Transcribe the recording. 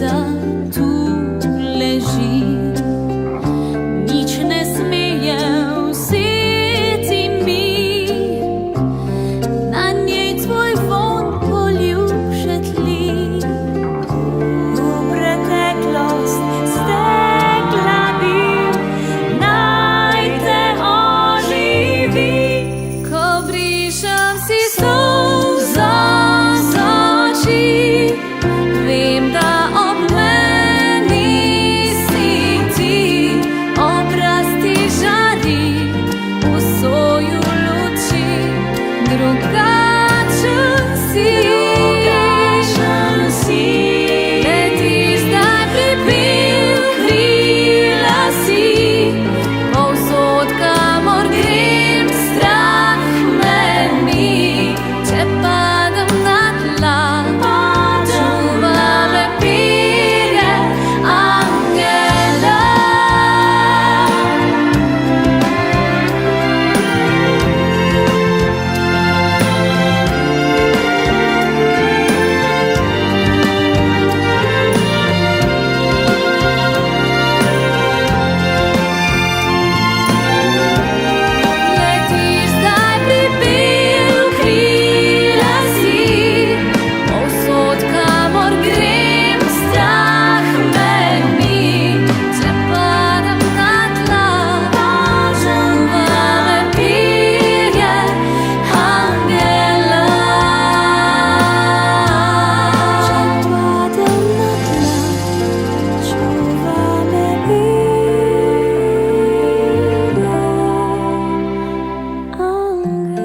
serca tu leży. Nic nie śmieje syci mi, na niej twój wąt polił przetli. Upreteklost stekla bił, najte ożywi. Kobrišem si solza z oči, vem, da ob meni si ti, obraz ti žari v soju luči, drugačen si. Letiš zdaj pripil, krila si, povsod, kamor grem, strah me ni. Če padem na tla, čuva me perje angela. Letiš zdaj pripel, krila si, povsod, kamor grem, strah me ni. Če padem na tla, čuva me perje angela. Če padem na tla, čuva me perje angela.